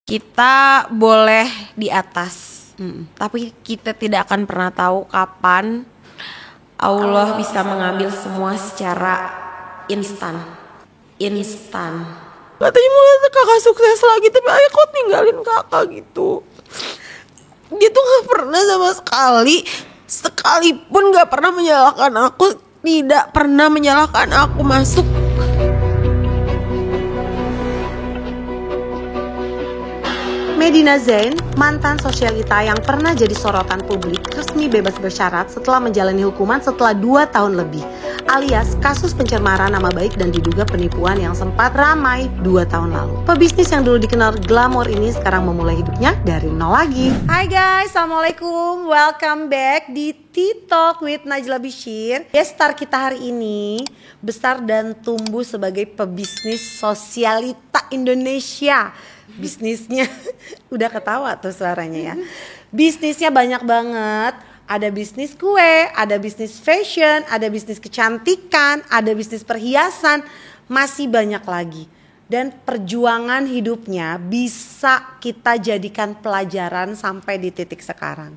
Kita boleh di atas, tapi kita tidak akan pernah tahu kapan Allah bisa mengambil semua secara instan. Katanya mau kakak sukses lagi, tapi ayah kok tinggalin kakak gitu. Dia tuh gak pernah sama sekali, sekalipun gak pernah menyalahkan aku, tidak pernah menyalahkan aku masuk. Medina Zain, mantan sosialita yang pernah jadi sorotan publik, resmi bebas bersyarat setelah menjalani hukuman setelah 2 tahun lebih, alias kasus pencemaran nama baik dan diduga penipuan yang sempat ramai 2 tahun lalu. Pebisnis yang dulu dikenal glamor ini sekarang memulai hidupnya dari nol lagi. Hai guys, assalamualaikum, welcome back di Tea Talk with Najla Bishir. Guest star kita hari ini besar dan tumbuh sebagai pebisnis sosialita Indonesia. Bisnisnya udah ketawa tuh suaranya ya. Bisnisnya banyak banget. Ada bisnis kue, ada bisnis fashion, ada bisnis kecantikan, ada bisnis perhiasan, masih banyak lagi. Dan perjuangan hidupnya bisa kita jadikan pelajaran sampai di titik sekarang.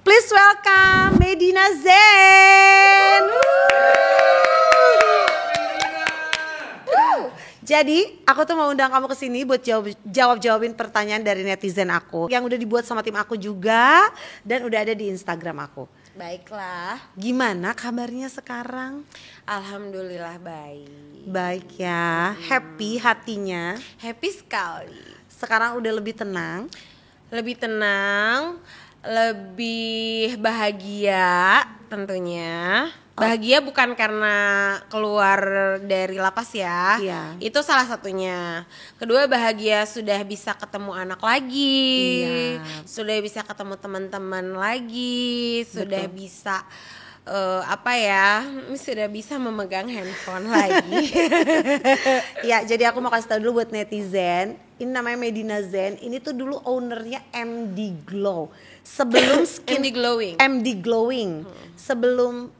Please welcome Medina Zain. Jadi aku tuh mau undang kamu ke sini buat jawabin pertanyaan dari netizen aku yang udah dibuat sama tim aku juga dan udah ada di Instagram aku. Baiklah. Gimana kabarnya sekarang? Alhamdulillah baik. Baik ya, happy hatinya. Happy sekali. Sekarang udah lebih tenang. Lebih tenang, lebih bahagia tentunya. Bahagia bukan karena keluar dari lapas ya, iya. Itu salah satunya. Kedua, bahagia sudah bisa ketemu anak lagi, iya. Sudah bisa ketemu teman-teman lagi, sudah betul. Bisa sudah bisa memegang handphone lagi. Ya, jadi aku mau kasih tahu dulu buat netizen. Ini namanya Medina Zain. Ini tuh dulu ownernya MD Glow. Sebelum MD Glowing. Sebelum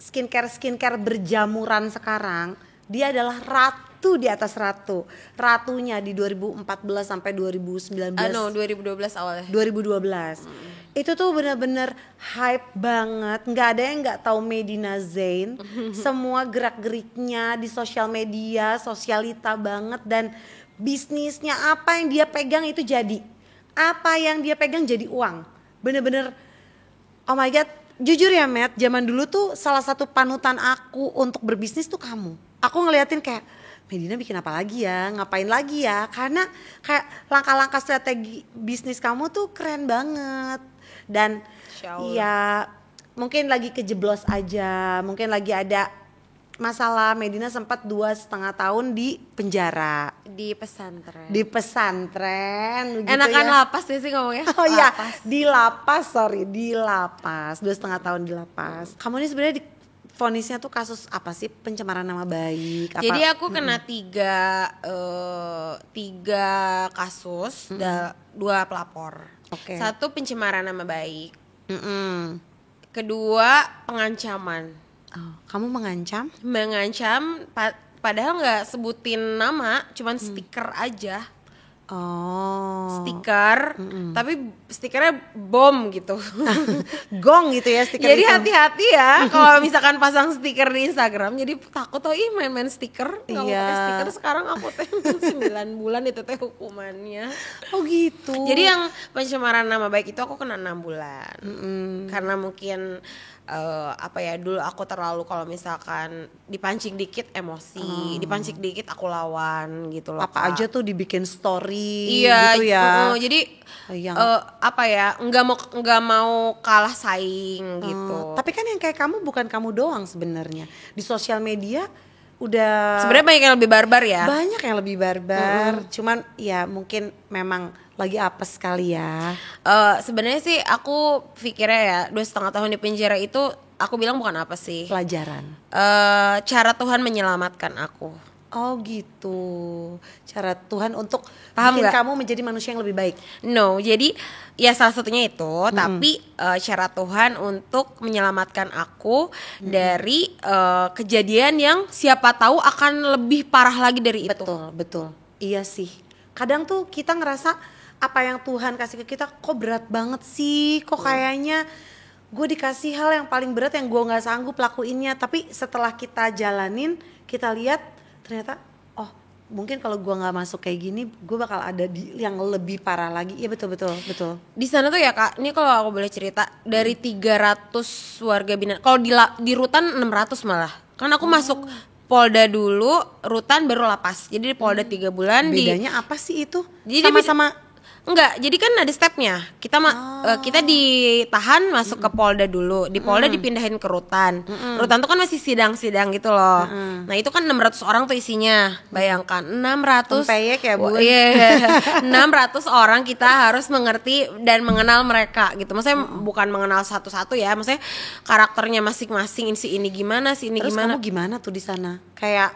skincare berjamuran sekarang, dia adalah ratu di atas ratu. Ratunya di 2014 sampai 2019. 2012 awalnya. 2012. Itu tuh benar-benar hype banget. Nggak ada yang nggak tahu Medina Zain. Semua gerak-geriknya di sosial media, sosialita banget, dan bisnisnya apa yang dia pegang itu jadi. Apa yang dia pegang jadi uang. Bener-bener, oh my god. Jujur ya Matt, zaman dulu tuh salah satu panutan aku untuk berbisnis tuh kamu. Aku ngeliatin kayak, Medina bikin apa lagi ya, ngapain lagi ya. Karena kayak langkah-langkah strategi bisnis kamu tuh keren banget. Dan ya mungkin lagi kejeblos aja, mungkin lagi ada masalah. Medina sempat 2,5 tahun di penjara. Di pesantren gitu. Enakan ya. Lapas sih ngomongnya. Oh iya, di lapas 2,5 tahun di lapas. Kamu ini sebenarnya vonisnya tuh kasus apa sih? Pencemaran nama baik apa? Jadi aku kena tiga kasus, 2 pelapor. Okay. 1 pencemaran nama baik. Kedua pengancaman. Oh, kamu mengancam? Padahal nggak sebutin nama, cuman stiker aja. Oh. Stiker, tapi stikernya bom gitu. Gong gitu ya stiker. Jadi itu. hati-hati ya kalau misalkan pasang stiker di Instagram. Jadi takut main-main stiker. Nggak mau pakai stiker sekarang aku 9 bulan itu hukumannya. Oh gitu. Jadi yang pencemaran nama baik itu aku kena 6 bulan. Karena mungkin dulu aku terlalu kalau misalkan dipancing dikit emosi, dipancing dikit aku lawan gitu loh. Apa aja tuh dibikin story iya, gitu ya. Jadi nggak mau kalah saing gitu. Tapi kan yang kayak kamu bukan kamu doang sebenarnya. Di sosial media udah sebenarnya banyak yang lebih barbar ya. Banyak yang lebih barbar. Cuman ya mungkin memang lagi apes sekali ya. Sebenarnya sih aku pikirnya ya 2,5 tahun di penjara itu aku bilang bukan apa sih. Pelajaran. Cara Tuhan menyelamatkan aku. Oh gitu. Cara Tuhan untuk Paham bikin gak? kamu menjadi manusia yang lebih baik. No, jadi ya salah satunya itu. Tapi cara Tuhan untuk menyelamatkan aku dari kejadian yang siapa tahu akan lebih parah lagi dari itu. Betul. Iya sih. Kadang tuh kita ngerasa apa yang Tuhan kasih ke kita kok berat banget sih, kok kayaknya gue dikasih hal yang paling berat yang gue nggak sanggup lakuinnya. Tapi setelah kita jalanin, kita lihat ternyata oh mungkin kalau gue nggak masuk kayak gini, gue bakal ada di yang lebih parah lagi. Iya betul. Di sana tuh ya Kak, ini kalau aku boleh cerita dari 300 warga binaan. Kalau di rutan 600 malah. Kan aku masuk Polda dulu, rutan baru lapas. Jadi di Polda 3 bulan. Bedanya apa sih itu? Jadi sama-sama enggak, jadi kan ada stepnya. Kita ditahan masuk ke Polda dulu. Di Polda dipindahin ke rutan. Rutan tuh kan masih sidang-sidang gitu loh. Nah, itu kan 600 orang tuh isinya. Bayangkan 600 Peyek ya, Bu. Iya. 600 orang kita harus mengerti dan mengenal mereka gitu. Maksudnya bukan mengenal satu-satu ya. Maksudnya karakternya masing-masing, si ini gimana, si ini Terus gimana. kamu gimana tuh di sana? Kayak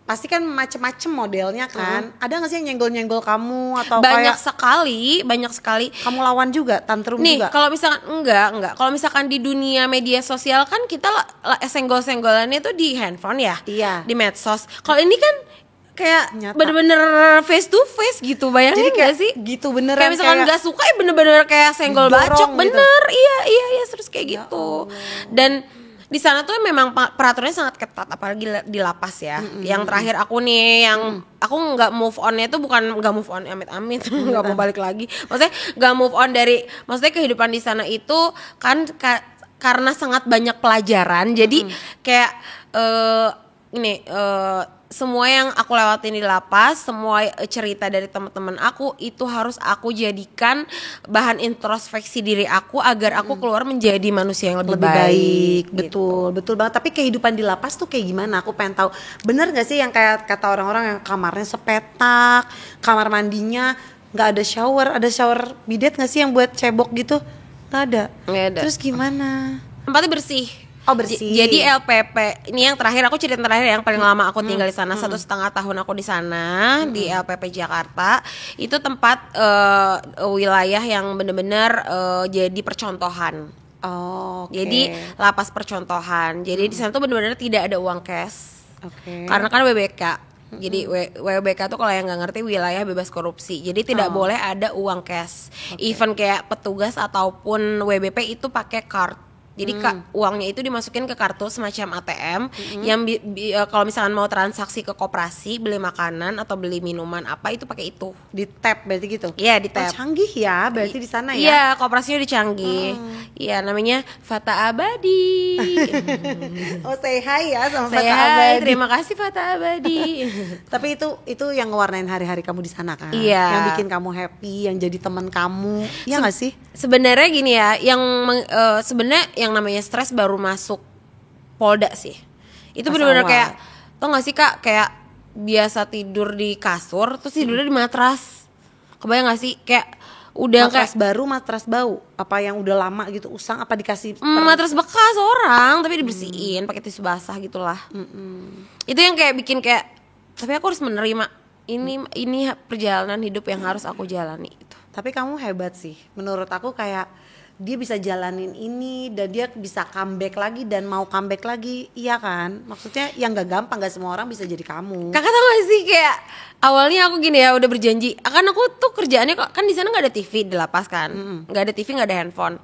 pasti kan macem-macem modelnya kan. Ada nggak sih yang nyenggol-nyenggol kamu atau banyak kayak sekali. kamu lawan juga, tantrum Nih, juga? kalau misalkan enggak. Kalau misalkan di dunia media sosial kan kita senggol-senggolannya tuh di handphone ya, Iya. di medsos. Kalau ini kan kayak Nyata. bener-bener face to face gitu, bayangin Jadi kayak gak sih? gitu beneran, Kayak misalkan kayak nggak suka ya bener-bener kayak senggol didorong bacok, gitu. bener, iya terus kayak Ya gitu. Allah. Dan di sana tuh memang peraturannya sangat ketat, apalagi di lapas ya. Yang terakhir aku nih, yang aku nggak move onnya tuh bukan nggak move on amit-amit, nggak mau balik lagi. Maksudnya nggak move on dari, maksudnya kehidupan di sana itu kan karena sangat banyak pelajaran. Jadi kayak semua yang aku lewatin di lapas, semua cerita dari teman-teman aku itu harus aku jadikan bahan introspeksi diri aku agar aku keluar menjadi manusia yang lebih baik. Betul banget. Tapi kehidupan di lapas tuh kayak gimana? Aku pengen tahu. Bener nggak sih yang kayak kata orang-orang yang kamarnya sepetak, kamar mandinya nggak ada shower bidet nggak sih yang buat cebok gitu? Nggak ada. Nggak ada. Terus gimana? Tempatnya bersih. Oh, bersih. Jadi LPP ini yang terakhir, aku cerita terakhir yang paling lama aku tinggal di sana, 1,5 tahun aku di sana di LPP Jakarta. Itu tempat wilayah yang benar-benar jadi percontohan. Oh, okay. Jadi lapas percontohan. Jadi di sana tuh benar-benar tidak ada uang cash. Oke. Karena kan WBK. Jadi WBK tuh kalau yang nggak ngerti wilayah bebas korupsi. Jadi tidak boleh ada uang cash. Even kayak petugas ataupun WBP itu pakai card. Jadi uangnya itu dimasukin ke kartu semacam ATM yang kalau misalkan mau transaksi ke koperasi, beli makanan atau beli minuman apa itu pakai itu. Di tap berarti gitu? Iya, di Oh, tap. canggih ya berarti di sana ya? Iya, koperasinya udah canggih. Iya, namanya Fata Abadi. Oh, say hi ya sama Saya Fata Abadi. terima kasih Fata Abadi. Tapi itu yang ngewarnain hari-hari kamu di sana kan? Iya. Yang bikin kamu happy, yang jadi teman kamu. Iya nggak sih? Sebenarnya gini ya, sebenarnya yang namanya stres baru masuk Polda sih. Itu Pas benar-benar awal. kayak, tau gak sih Kak, kayak biasa tidur di kasur terus tidurnya di matras. Kebayang gak sih kayak udah Matras kayak baru, matras bau? Apa yang udah lama gitu usang? Apa dikasih? matras bekas orang tapi dibersihin pakai tisu basah gitulah. Itu yang kayak bikin kayak, tapi aku harus menerima ini perjalanan hidup yang harus aku jalani gitu. Tapi kamu hebat sih. Menurut aku kayak dia bisa jalanin ini dan dia bisa comeback lagi dan mau comeback lagi, iya kan? Maksudnya yang gak gampang, gak semua orang bisa jadi kamu. Kakak tau gak sih kayak awalnya aku gini ya udah berjanji, kan aku tuh kerjaannya kan di sana nggak ada TV di lapas kan, nggak ada TV, nggak ada handphone.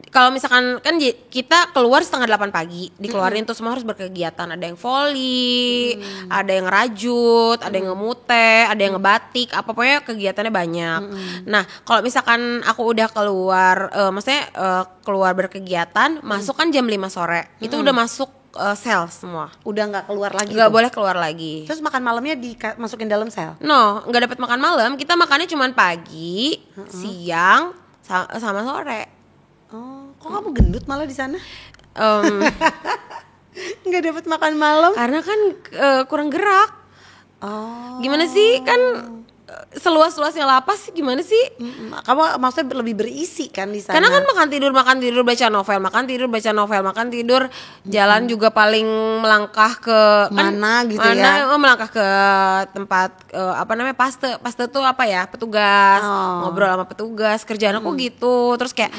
Kalau misalkan kan kita keluar 7:30 pagi, dikeluarin tuh semua harus berkegiatan, ada yang volley, ada yang rajut, ada yang ngemute, ada yang ngebatik, apa pokoknya kegiatannya banyak. Nah kalau misalkan aku udah keluar, maksudnya keluar berkegiatan, masuk kan jam 5 sore, itu udah masuk sel semua, Udah nggak keluar lagi nggak tuh? boleh keluar lagi. Terus makan malamnya dimasukin dalam sel? No, nggak dapat makan malam. Kita makannya cuma pagi, siang, sama sore. Oh, kok kamu gendut malah di sana? Nggak dapat makan malam? Karena kan kurang gerak. Oh. Gimana sih kan seluas-luasnya lapas gimana sih? Kamu maksudnya lebih berisi kan di sana? Karena kan makan tidur baca novel, makan tidur baca novel, makan tidur jalan juga paling melangkah ke Mana gitu mana, ya? melangkah ke tempat apa namanya paste tuh apa ya, petugas, ngobrol sama petugas, kerjaan aku gitu. Terus kayak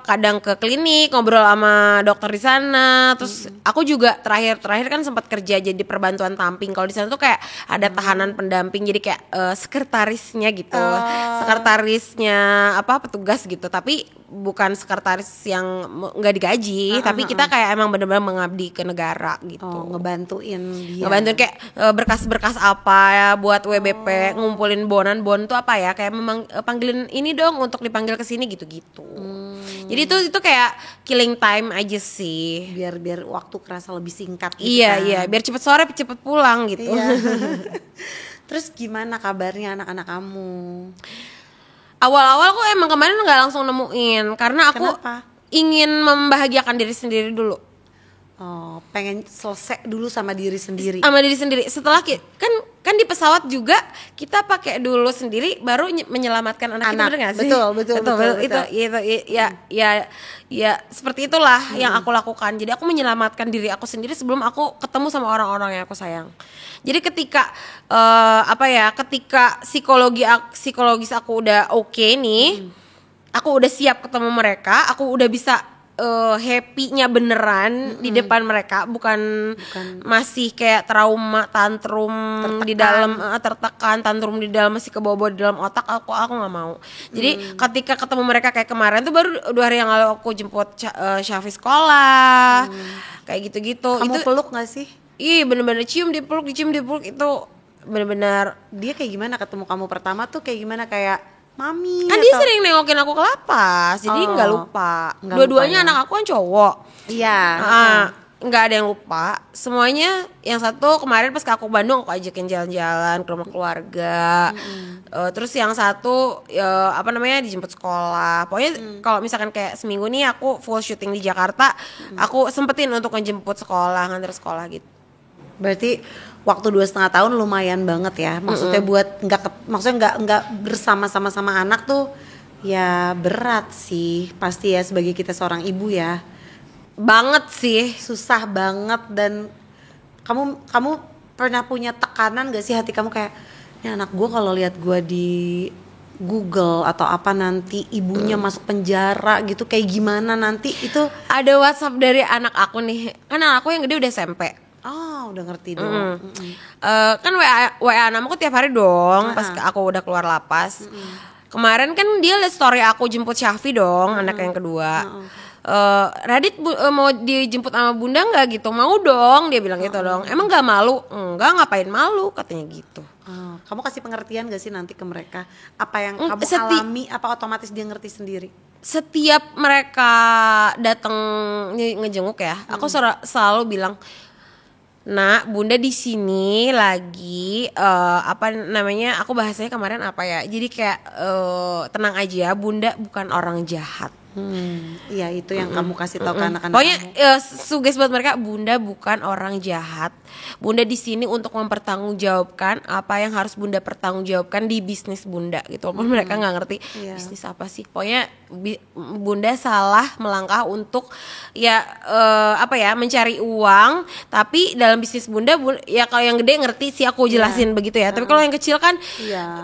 kadang ke klinik ngobrol sama dokter di sana. Terus aku juga terakhir kan sempat kerja jadi perbantuan tamping. Kalau di sana tuh kayak ada tahanan pendamping, jadi kayak sekretarisnya gitu, sekretarisnya petugas gitu, tapi bukan sekretaris yang nggak digaji, tapi kita kayak emang bener-bener mengabdi ke negara gitu. Ngebantuin dia. Ngebantuin kayak berkas-berkas apa ya buat WBP, ngumpulin bon tuh apa ya, kayak memang panggilin ini dong untuk dipanggil ke sini gitu-gitu. Jadi itu kayak killing time aja sih. Biar waktu kerasa lebih singkat gitu. Iya, biar cepet sore cepet pulang gitu. Iya. Terus gimana kabarnya anak-anak kamu? Awal-awal aku emang kemarin nggak langsung nemuin karena aku Kenapa? ingin membahagiakan diri sendiri dulu. Oh, pengen selesai dulu sama diri sendiri. Sama diri sendiri. Setelah kan di pesawat juga kita pakai dulu sendiri baru menyelamatkan anak kita, bener nggak sih? Betul. Itu ya seperti itulah yang aku lakukan. Jadi aku menyelamatkan diri aku sendiri sebelum aku ketemu sama orang-orang yang aku sayang. Jadi ketika ketika psikologis aku udah oke nih, aku udah siap ketemu mereka, aku udah bisa happy-nya beneran di depan mereka, bukan masih kayak trauma, tantrum di dalam, tertekan, tantrum di dalam, masih kebawa-bawa di dalam otak. Aku nggak mau. Jadi ketika ketemu mereka kayak kemarin tuh baru 2 hari yang lalu aku jemput Syafi sekolah, kayak gitu-gitu. Kamu Itu peluk nggak sih? Iya, bener-bener dicium dipeluk itu bener-bener. Dia kayak gimana ketemu kamu pertama tuh, kayak gimana, kayak mami? Kan dia sering nengokin aku ke lapas, jadi nggak lupa. Dua-duanya anak aku kan cowok. Iya. Nggak ada yang lupa. Semuanya, yang satu kemarin pas aku ke Bandung aku ajakin jalan-jalan ke rumah keluarga. Terus yang satu dijemput sekolah. Pokoknya kalau misalkan kayak seminggu nih aku full syuting di Jakarta, aku sempetin untuk ngejemput sekolah, nganter sekolah gitu. Berarti waktu 2,5 tahun lumayan banget ya. Maksudnya buat nggak bersama-sama sama anak tuh ya berat sih pasti ya, sebagai kita seorang ibu ya. Banget sih, Susah banget. Dan kamu pernah punya tekanan gak sih hati kamu kayak, ini anak gue kalau lihat gue di Google atau apa nanti ibunya masuk penjara gitu, kayak gimana nanti itu? ada WhatsApp dari anak aku nih. Kan anak aku yang gede udah SMP. Oh, udah ngerti dong. Kan WA namaku tiap hari dong pas aku udah keluar lapas. Kemarin kan dia liat story aku jemput Syafi dong, anak yang kedua. Radit mau dijemput sama bunda nggak gitu? Mau dong, dia bilang gitu dong. Emang nggak malu? Enggak, ngapain malu, katanya gitu. Kamu kasih pengertian gak sih nanti ke mereka? Apa yang kamu alami, apa otomatis dia ngerti sendiri? Setiap mereka datang ngejenguk ya, aku selalu bilang, "Nak, bunda di sini lagi aku bahasanya kemarin apa ya? Jadi kayak tenang aja, bunda bukan orang jahat." Iya, itu yang kamu kasih tahu ke anak-anak Pokoknya kamu. suges buat mereka, bunda bukan orang jahat. Bunda di sini untuk mempertanggungjawabkan apa yang harus bunda pertanggungjawabkan di bisnis bunda gitu. Walaupun mereka nggak ngerti bisnis apa sih. Pokoknya bunda salah melangkah untuk mencari uang. Tapi dalam bisnis bunda ya kalau yang gede ngerti sih aku jelasin begitu ya. Tapi kalau yang kecil kan,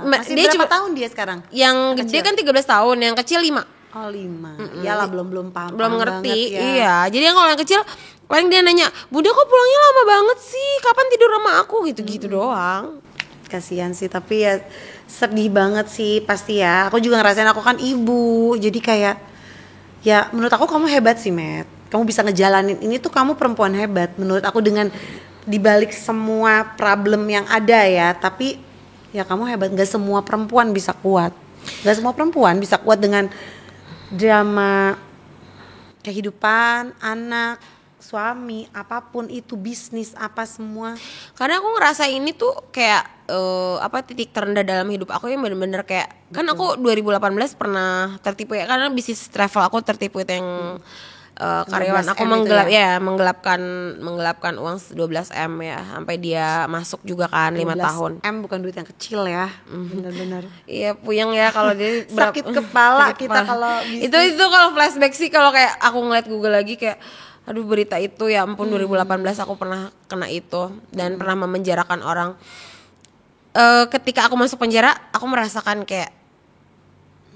Masih dia berapa tahun dia sekarang? Yang gede kan 13 tahun, yang kecil 5. Oh, 5. Iyalah, belum paham. Belum ngerti. Ya. Iya. Jadi yang kalau yang kecil paling dia nanya, "Bunda kok pulangnya lama banget sih? Kapan tidur sama aku?" Gitu-gitu doang. Kasihan sih, tapi ya sedih banget sih pasti ya. Aku juga ngerasain, aku kan ibu. Jadi kayak, ya menurut aku kamu hebat sih, Matt. Kamu bisa ngejalanin ini tuh, kamu perempuan hebat menurut aku, dengan dibalik semua problem yang ada ya. Tapi ya kamu hebat. Gak semua perempuan bisa kuat. Gak semua perempuan bisa kuat dengan drama kehidupan, anak, suami, apapun itu, bisnis, apa semua. Karena aku ngerasa ini tuh kayak titik terendah dalam hidup aku yang bener-bener kayak, kan aku 2018 pernah tertipu ya, karena bisnis travel aku tertipu itu yang karyawan aku menggelapkan uang 12M ya, sampai dia masuk juga kan 5 tahun. M bukan duit yang kecil ya, benar-benar. Iya, puyeng ya kalau dia sakit kepala kita kalau itu kalau flashback sih, kalau kayak aku ngeliat Google lagi kayak, aduh, berita itu ya ampun, 2018 aku pernah kena itu dan pernah memenjarakan orang. Ketika aku masuk penjara, aku merasakan kayak,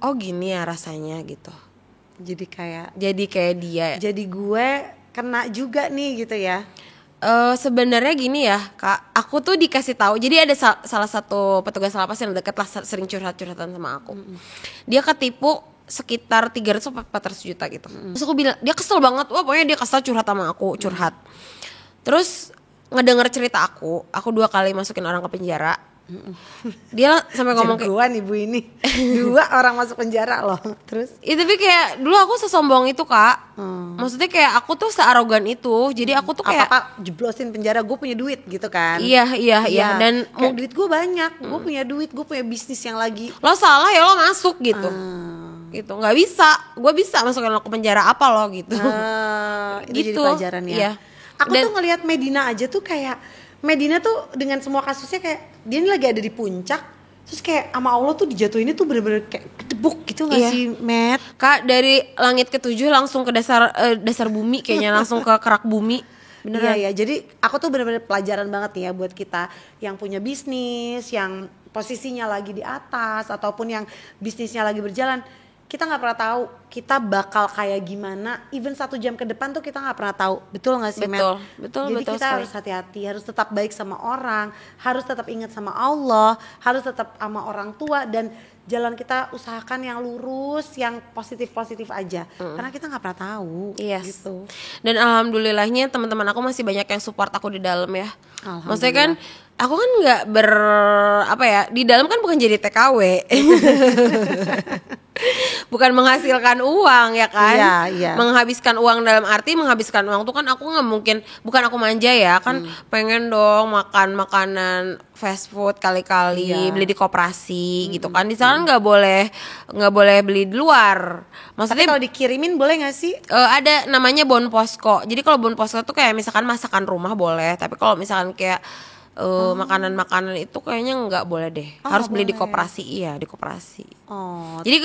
oh gini ya rasanya gitu. Jadi kayak dia. Jadi gue kena juga nih gitu ya. Sebenarnya gini ya Kak, aku tuh dikasih tahu. Jadi ada salah satu petugas lapas yang deket lah, sering curhat-curhatan sama aku. Dia ketipu sekitar 300 atau 400 juta gitu. Terus aku bilang, dia kesel banget. Wah pokoknya dia kesel curhat sama aku, curhat. Terus ngedenger cerita aku 2 kali masukin orang ke penjara. Dia sampai ngomong kayak, Jagoan ibu ini 2 orang masuk penjara loh. Terus tapi kayak dulu aku sesombong itu Kak. Maksudnya kayak aku tuh searogan itu. Jadi aku tuh kayak apa jeblosin penjara, gue punya duit gitu kan. Iya. Dan kayak duit gue banyak, gue punya duit, gue punya bisnis yang lagi. lo salah ya lo masuk gitu. Gitu nggak bisa, gue bisa masukin lo ke penjara apa lo gitu. Itu Gitu. jadi pelajaran ya. Iya. Aku tuh ngelihat Medina aja tuh kayak Medina tuh dengan semua kasusnya kayak dia ini lagi ada di puncak, terus kayak sama Allah tuh dijatuhinnya tuh bener-bener kayak ketebuk gitu nggak sih, Matt? Kak, dari langit ke-7 langsung ke dasar bumi kayaknya, langsung ke kerak bumi. Beneran. Iya, jadi aku tuh bener-bener pelajaran banget nih ya buat kita yang punya bisnis, yang posisinya lagi di atas ataupun yang bisnisnya lagi berjalan. Kita nggak pernah tahu kita bakal kayak gimana, even 1 jam ke depan tuh kita nggak pernah tahu, betul nggak sih, Mel? Betul. Jadi kita sekali. harus hati-hati, harus tetap baik sama orang, harus tetap ingat sama Allah, harus tetap sama orang tua, dan jalan kita usahakan yang lurus, yang positif aja, karena kita nggak pernah tahu. Yes. Gitu. Dan alhamdulillahnya teman-teman aku masih banyak yang support aku di dalam ya. Maksudnya kan aku kan nggak di dalam kan bukan jadi TKW. Bukan menghasilkan uang ya kan. Iya. Menghabiskan uang dalam arti menghabiskan uang tuh kan aku nggak mungkin, bukan aku manja ya kan, pengen dong makan makanan fast food kali-kali, beli di koperasi gitu kan. Di sana nggak boleh beli di luar. Tapi Maksudnya kalau dikirimin boleh nggak sih? ada namanya Bon Posko. Jadi kalau Bon Posko tuh kayak misalkan masakan rumah boleh, tapi kalau misalkan kayak makanan-makanan itu kayaknya nggak boleh deh. Harus beli di koperasi, di koperasi. Jadi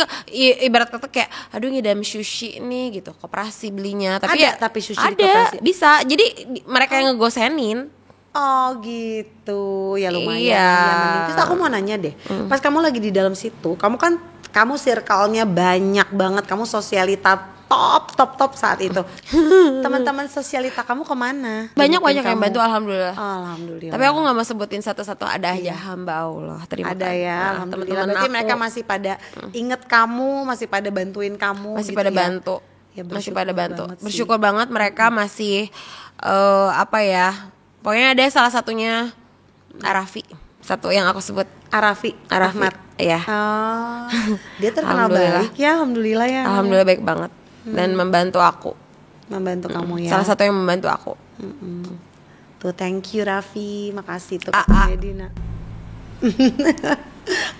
ibarat kata kayak aduh ngidam sushi nih gitu, koperasi belinya. Tapi Tapi sushi di ada koperasi. bisa. Jadi mereka yang ngegosenin. Oh gitu, ya lumayan. Iya. Ya, mending. Terus aku mau nanya deh, pas kamu lagi di dalam situ, kamu circle-nya banyak banget, kamu sosialita top saat itu. Teman-teman sosialita kamu kemana? Banyak Jemputin yang kamu? bantu alhamdulillah. Alhamdulillah. Tapi aku nggak mau sebutin satu-satu, ada aja hamba Allah. Terima ada kasih. ya, Nah, alhamdulillah. teman-teman Berarti aku mereka masih pada inget kamu, masih pada bantuin kamu, masih gitu pada ya? bantu. Ya, Masih pada bantu. banget sih. Bersyukur banget mereka masih pokoknya ada salah satunya Arafi, satu yang aku sebut Arafi Ahmad. Iya. Oh, dia terkenal Alhamdulillah. baik ya, alhamdulillah ya. Alhamdulillah baik banget dan membantu aku. Membantu kamu ya. Salah satu yang membantu aku. Tuh, thank you Raffi, makasih tuh A. Medina.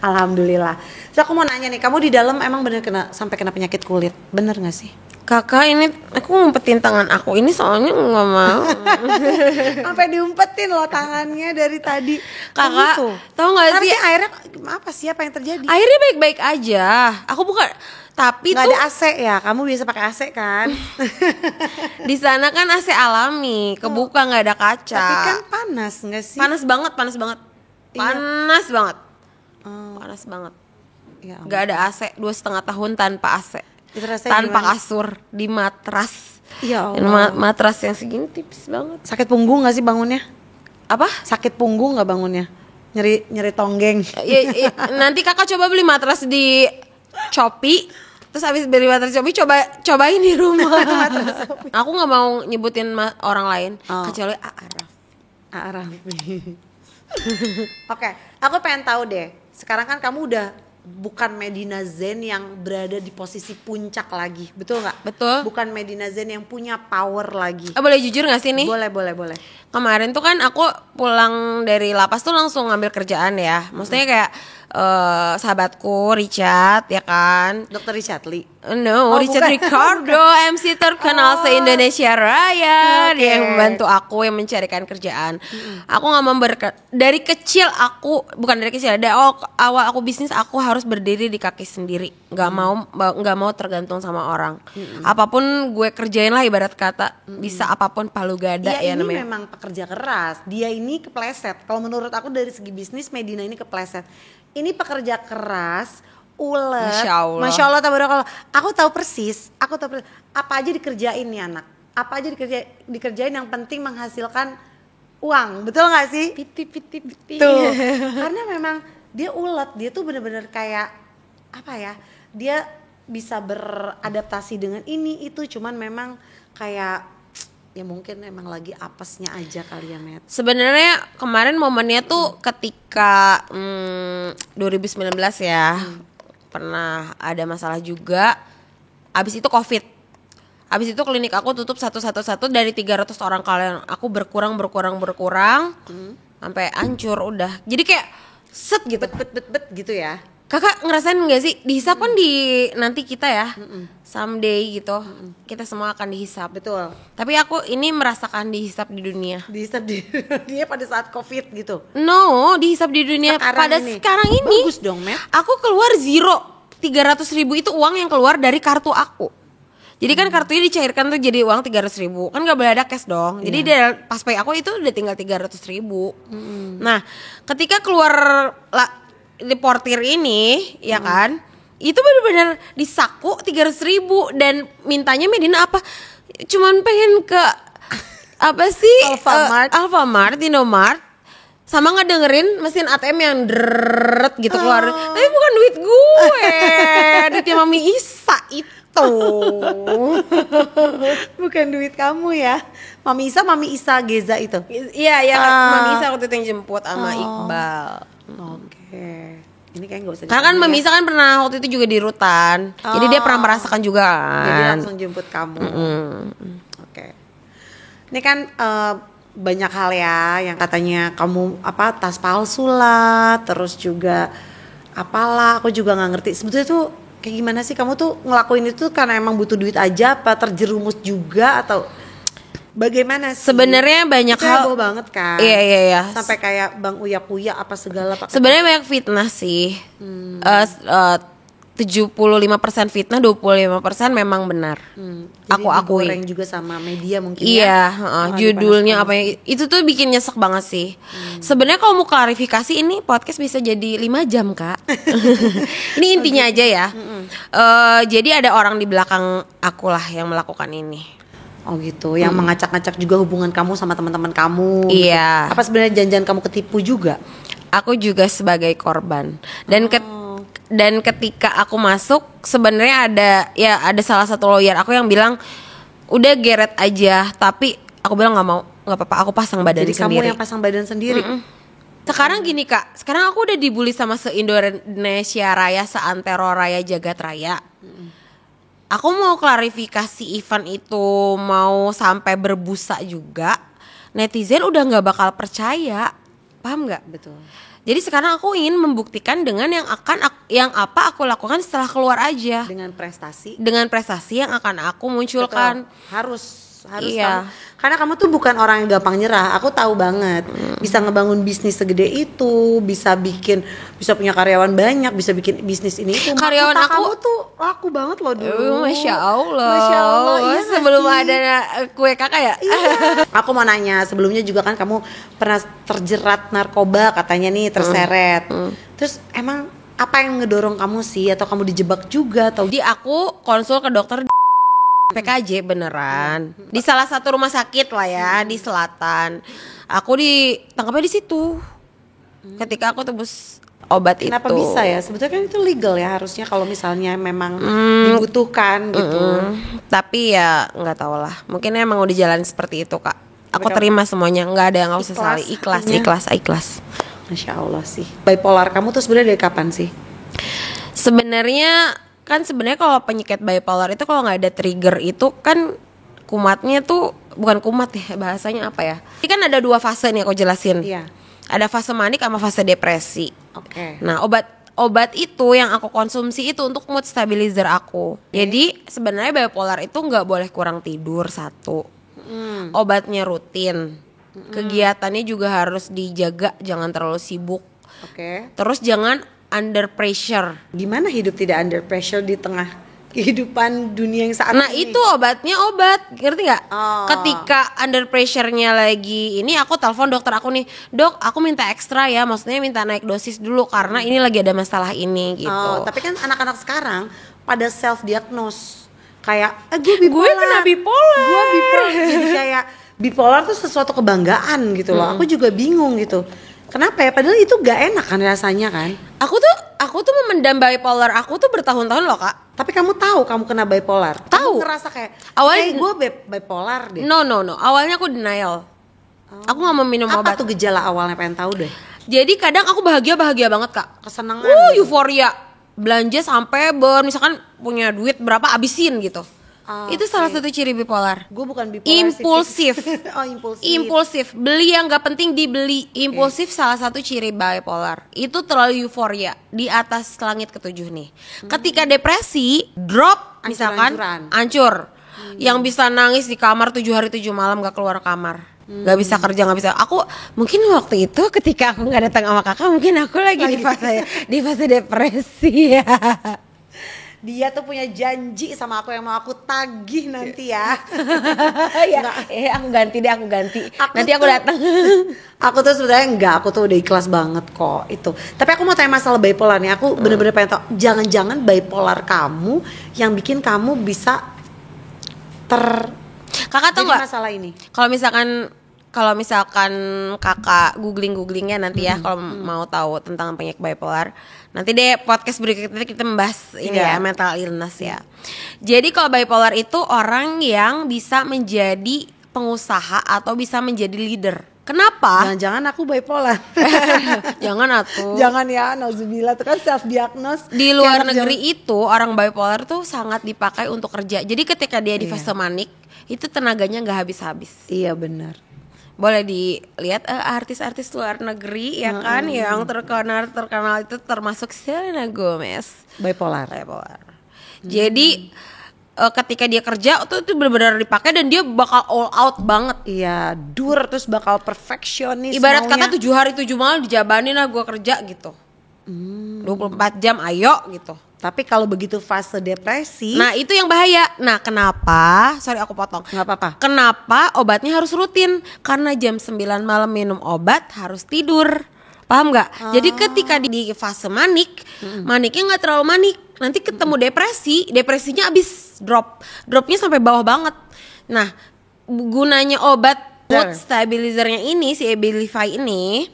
Alhamdulillah. Terus aku mau nanya nih, kamu di dalam emang bener sampai kena penyakit kulit, bener nggak sih? Kakak ini aku ngumpetin tangan aku ini soalnya nggak mau. Sampai diumpetin loh tangannya dari tadi. Kakak, Gitu. tahu nggak sih? Harusnya airnya apa sih, apa yang terjadi? Akhirnya baik-baik aja. Aku bukan, tapi Nggak tuh ada AC ya? Kamu biasa pakai AC kan? di sana kan AC alami, kebuka nggak ada kaca. Tapi kan panas nggak sih? Panas banget. Iya. Panas banget. Panas banget. Ya, Gak ada AC, 2,5 tahun tanpa AC. itu rasanya Tanpa gimana? kasur, di matras. Ya Dan Allah. matras yang segini tipis banget. Sakit punggung nggak sih bangunnya? Apa? Sakit punggung nggak bangunnya? Nyeri tonggeng. Nanti kakak coba beli matras di Shopee. Terus abis beli matras Shopee cobain di rumah. Aku nggak mau nyebutin orang lain kecuali Araf. Arafi. Oke, aku pengen tahu deh. Sekarang kan kamu udah bukan Medina Zain yang berada di posisi puncak lagi, betul nggak? Betul. Bukan Medina Zain yang punya power lagi. Boleh jujur gak sih nih? Boleh. Kemarin tuh kan aku pulang dari lapas tuh langsung ngambil kerjaan ya. Maksudnya kayak sahabatku Richard ya kan. Dr. Richard Lee. No, Richard bukan. Ricardo, MC terkenal se-Indonesia Raya. Oke. Dia yang membantu aku yang mencarikan kerjaan. Aku nggak mau dari kecil aku, bukan dari kecil, dari awal aku bisnis aku harus berdiri di kaki sendiri. Nggak mau tergantung sama orang. Apapun gue kerjain lah ibarat kata. Bisa apapun palu gada Dia ya ini namanya. memang pekerja keras. Dia ini kepleset. Kalau menurut aku dari segi bisnis, Medina ini kepleset. Ini pekerja keras, ulet. Masya Allah. Masya Allah, tabarakallah. Aku tahu persis. Apa aja dikerjain nih anak. apa aja dikerjain yang penting menghasilkan uang, betul nggak sih? Piti. Tuh, karena memang dia ulet, dia tuh bener-bener kayak apa ya? Dia bisa beradaptasi dengan ini itu, cuman memang kayak ya mungkin emang lagi apesnya aja kali ya, Met. Sebenarnya kemarin momennya tuh ketika 2019 ya, pernah ada masalah juga. Abis itu COVID. Abis itu klinik aku tutup satu dari 300 orang kalian. Aku berkurang sampai hancur udah. Jadi kayak set gitu. Bet gitu ya. Kakak ngerasain nggak sih dihisap kan di nanti kita ya, someday gitu, kita semua akan dihisap. Betul. Tapi aku ini merasakan dihisap di dunia. Dihisap di dia pada saat COVID gitu. No, dihisap di dunia sekarang ini. Bagus dong, Met. Aku keluar 300.000 itu uang yang keluar dari kartu aku. Jadi kan kartunya dicairkan tuh jadi uang 300.000. Kan gak boleh ada cash dong. Jadi dia pas pay aku itu udah tinggal 300.000. Nah, ketika keluar di portir ini, ya kan, itu benar-benar disaku 300.000 dan mintanya Medina apa? Cuman pengen ke apa sih? Alfamart, Indomart. Sama ngedengerin mesin ATM yang deret gitu keluar. Tapi bukan duit gue, duitnya Mami Isa itu. Bukan duit kamu ya. Mami Isa Geza itu. Iya, Mami Isa waktu itu yang jemput sama Iqbal. Oke. Ini kayak gak usah. Karena kan Mami Isa kan pernah waktu itu juga di rutan. Jadi dia pernah merasakan juga kan. Jadi langsung jemput kamu. Oke. Ini kan banyak hal ya yang katanya kamu tas palsu lah, terus juga apalah, aku juga nggak ngerti sebetulnya tuh kayak gimana sih kamu tuh ngelakuin itu karena emang butuh duit aja apa terjerumus juga atau bagaimana sih? Sebenarnya banyak itu hal heboh banget kan. Iya. Sampai kayak Bang Uya apa segala pakai. Sebenarnya banyak fitnah sih. 75% fitnah, 25% memang benar. Jadi Aku akui. digoreng juga sama media mungkin iya, ya. Judulnya apa ya? Itu tuh bikin nyesek banget sih. Sebenarnya kalau mau klarifikasi ini podcast bisa jadi 5 jam, Kak. Ini intinya aja ya. Jadi ada orang di belakang aku lah yang melakukan ini. Oh gitu, yang mengacak-ngacak juga hubungan kamu sama teman-teman kamu. Iya. Gitu. Apa sebenarnya janjian kamu ketipu juga? Aku juga sebagai korban. Dan ketika aku masuk sebenarnya ada salah satu lawyer aku yang bilang udah geret aja, tapi aku bilang nggak apa-apa, aku pasang badan Jadi sendiri. Kamu yang pasang badan sendiri. Sekarang gini Kak, sekarang aku udah dibully sama se-Indonesia Raya, se-Antero Raya, Jagat Raya. Aku mau klarifikasi event itu mau sampai berbusa juga, netizen udah nggak bakal percaya, paham nggak? Betul. Jadi sekarang aku ingin membuktikan dengan yang apa aku lakukan setelah keluar aja. Dengan prestasi yang akan aku munculkan. Betul. Harus iya. Karena kamu tuh bukan orang yang gampang nyerah. Aku tahu banget. Bisa ngebangun bisnis segede itu, bisa punya karyawan banyak, bisa bikin bisnis ini itu. Karyawan kamu tuh laku banget loh dulu. Masya Allah. Iya sebelum ada kue kakak ya. Iya. Aku mau nanya, sebelumnya juga kan kamu pernah terjerat narkoba katanya nih, terseret. Terus emang apa yang ngedorong kamu sih, atau kamu dijebak juga atau? Jadi aku konsul ke dokter PKJ beneran di salah satu rumah sakit lah ya di selatan. Aku ditangkapnya di situ. Ketika aku tebus obat. Kenapa itu. Bisa ya? Sebetulnya kan itu legal ya harusnya kalau misalnya memang dibutuhkan gitu. Tapi ya nggak tahu lah. Mungkin emang udah jalan seperti itu Kak. Aku terima semuanya. Nggak ada yang nggak usah saling. Ikhlas. Masya Allah sih. Bipolar kamu tuh sebenarnya dari kapan sih? Sebenarnya kalau penyakit bipolar itu kalau nggak ada trigger itu kan kumatnya tuh bukan kumat ya, bahasanya apa ya? Ini kan ada 2 fase nih aku jelasin. Iya. Ada fase manik sama fase depresi. Oke. Nah obat itu yang aku konsumsi itu untuk mood stabilizer aku. Jadi sebenarnya bipolar itu nggak boleh kurang tidur 1. Obatnya rutin. Kegiatannya juga harus dijaga, jangan terlalu sibuk. Oke. Terus jangan under pressure. Gimana hidup tidak under pressure di tengah kehidupan dunia yang saat ini? Itu obatnya ngerti nggak? Ketika under pressure-nya lagi ini, aku telepon dokter aku nih, dok, aku minta ekstra ya, maksudnya minta naik dosis dulu karena ini lagi ada masalah ini gitu. Tapi kan anak-anak sekarang pada self diagnose. kayak gue bipolar. Gue kena bipolar. Gue bipolar. Jadi kayak bipolar tuh sesuatu kebanggaan gitu loh. Aku juga bingung gitu. Kenapa ya? Padahal itu gak enak kan rasanya kan. Aku tuh memendam bipolar aku tuh bertahun-tahun loh Kak. Tapi kamu tahu kamu kena bipolar? Tahu. Kamu ngerasa kayak awalnya gue bipolar deh. No. Awalnya aku denial. Aku gak mau minum obat. Apa tuh gejala awalnya, pengen tahu deh. Jadi kadang aku bahagia banget Kak. Kesenangan gitu. Euforia. Belanja sampai misalkan punya duit berapa abisin gitu. Itu salah satu ciri bipolar. Gue bukan bipolar. Impulsif. Oh, impulsif. Impulsif. Beli yang gak penting dibeli. Impulsif salah satu ciri bipolar. Itu terlalu euforia. Di atas langit ketujuh nih. Ketika depresi, drop misalkan, hancur. Yang bisa nangis di kamar 7 hari 7 malam gak keluar kamar. Gak bisa kerja, gak bisa. Aku mungkin waktu itu ketika aku gak datang sama kakak, mungkin aku lagi di fase depresi ya. Dia tuh punya janji sama aku yang mau aku tagih nanti ya. Aku ganti. Nanti aku datang. Aku tuh sebenarnya enggak, aku tuh udah ikhlas banget kok itu. Tapi aku mau tanya masalah bipolar nih. Aku bener-bener pengen tau, jangan-jangan bipolar kamu yang bikin kamu bisa Kakak tau nggak masalah ini? Kalau misalkan kakak googlingnya nanti ya, kalau mau tahu tentang penyakit bipolar, nanti deh podcast berikutnya kita membahas ini ya, mental illness ya. Jadi kalau bipolar itu orang yang bisa menjadi pengusaha atau bisa menjadi leader. Kenapa? Jangan-jangan aku bipolar. Jangan atuh. Jangan ya, nauzubillah, itu kan self diagnose. Di luar negeri itu orang bipolar tuh sangat dipakai untuk kerja. Jadi ketika dia di fase manik, itu tenaganya nggak habis-habis. Iya benar. Boleh dilihat artis-artis luar negeri ya kan, yang terkenal itu termasuk Selena Gomez. Bipolar. Jadi ketika dia kerja itu benar-benar dipakai dan dia bakal all out banget. Iya, terus bakal perfeksionis. Ibarat kata 7 hari 7 malam dijabanin lah gue kerja gitu. 24 jam ayo gitu. Tapi kalau begitu fase depresi, nah itu yang bahaya. Nah kenapa, sorry aku potong, nggak apa-apa. Kenapa obatnya harus rutin? Karena jam 9 malam minum obat harus tidur. Paham nggak? Jadi ketika di fase manik, maniknya nggak terlalu manik, nanti ketemu depresinya abis dropnya sampai bawah banget. Nah gunanya obat mood stabilizernya ini, si Abilify ini,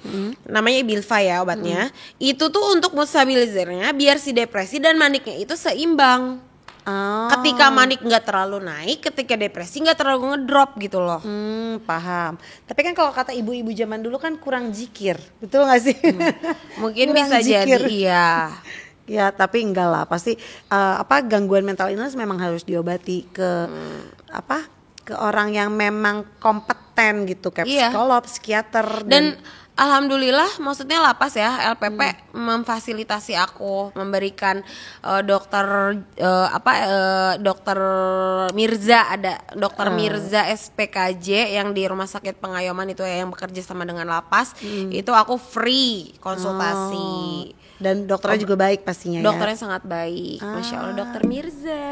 namanya Abilify ya obatnya, itu tuh untuk mood stabilizernya biar si depresi dan maniknya itu seimbang. Ketika manik nggak terlalu naik, ketika depresi nggak terlalu ngedrop gitu loh. Paham. Tapi kan kalau kata ibu-ibu zaman dulu kan kurang zikir, betul nggak sih? Mungkin bisa jadi iya. Ya tapi enggak lah, pasti gangguan mental illness memang harus diobati ke ke orang yang memang kompeten gitu, kayak psikolog, psikiater. Dan alhamdulillah, maksudnya lapas ya, LPP memfasilitasi aku, memberikan dokter Mirza, ada dokter Mirza SPKJ yang di Rumah Sakit Pengayoman itu ya, yang bekerja sama dengan lapas. Itu aku free konsultasi. Dan dokternya juga baik pastinya. Dokternya sangat baik, Masya Allah, dokter Mirza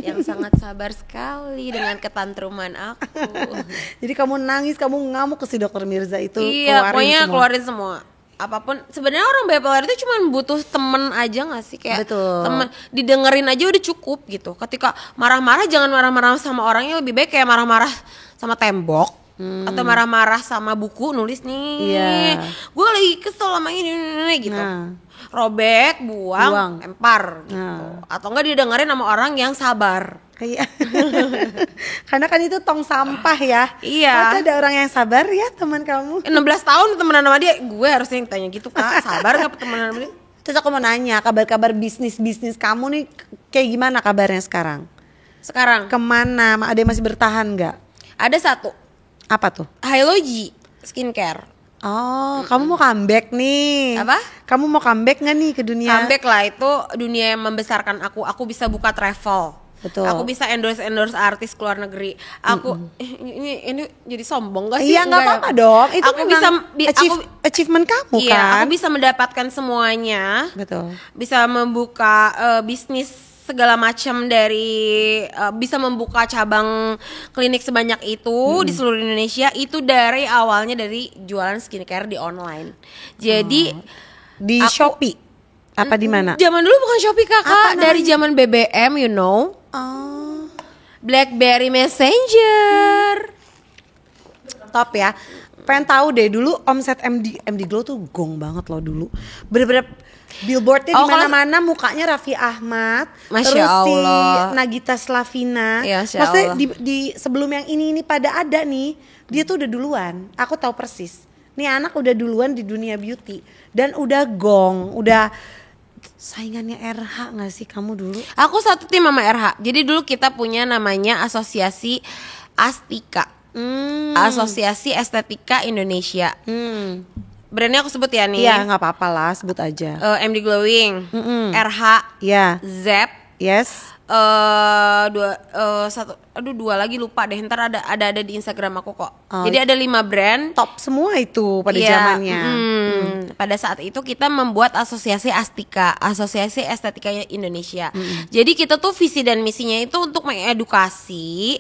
yang sangat sabar sekali dengan ketantruman aku. Jadi kamu nangis, kamu ngamuk ke si dokter Mirza itu. Iya, pokoknya keluarin semua. Apapun, sebenarnya orang bipolar itu cuma butuh temen aja nggak sih, kayak temen didengerin aja udah cukup gitu. Ketika marah-marah jangan marah-marah sama orangnya, lebih baik kayak marah-marah sama tembok. Atau marah-marah sama buku nulis nih, gue lagi kesel sama ini gitu, robek, buang, lempar gitu. Atau enggak didengerin sama orang yang sabar. Karena kan itu tong sampah ya. Iya. Ada orang yang sabar ya, teman kamu 16 tahun temenan sama dia, gue harusnya tanya gitu, Kak, sabar gak temenan sama dia? Terus aku mau nanya, kabar-kabar bisnis kamu nih kayak gimana kabarnya sekarang? Kemana? Ada yang masih bertahan gak? Ada satu. Apa tuh? Hylogy Skincare. Kamu mau comeback nih? Apa? Kamu mau comeback nggak nih ke dunia? Comeback lah, itu dunia yang membesarkan aku. Aku bisa buka travel. Betul. Aku bisa endorse artis keluar negeri. Aku ini jadi sombong gak sih? Iya, nggak apa-apa dong. Itu aku bisa achievement kamu iya, kan? aku bisa mendapatkan semuanya. Betul. Bisa membuka bisnis segala macam dari bisa membuka cabang klinik sebanyak itu di seluruh Indonesia, itu dari awalnya dari jualan skincare di online. Jadi di Shopee apa di mana? Zaman dulu bukan Shopee, Kakak, dari zaman BBM, you know. Oh, BlackBerry Messenger. top ya. Pengen tahu deh dulu omset MD Glow tuh gong banget loh dulu. Bener-bener billboardnya di mana-mana mukanya Raffi Ahmad, Masya terus si Allah. Nagita Slavina. Ya, Masya Maksudnya Allah. di sebelum yang ini pada ada nih, dia tuh udah duluan. Aku tahu persis. Nih anak udah duluan di dunia beauty dan udah gong, udah saingannya RH nggak sih kamu dulu? Aku satu tim sama RH. Jadi dulu kita punya namanya Asosiasi Astika. Asosiasi Estetika Indonesia. Brandnya aku sebut ya nih. Iya nggak apa-apa lah, sebut aja. MD Glowing, RH, Iya, Zep, yes. dua lagi lupa deh. Ntar ada di Instagram aku kok. Oh. Jadi ada 5 brand. Top semua itu pada Iya, zamannya. Pada saat itu kita membuat Asosiasi Astika, Asosiasi Estetika Indonesia. Jadi kita tuh visi dan misinya itu untuk mengedukasi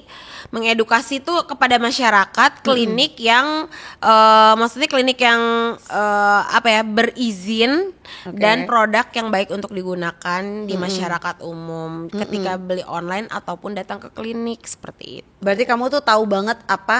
tuh kepada masyarakat klinik yang maksudnya klinik yang berizin dan produk yang baik untuk digunakan di masyarakat umum ketika beli online ataupun datang ke klinik seperti itu. Berarti kamu tuh tahu banget apa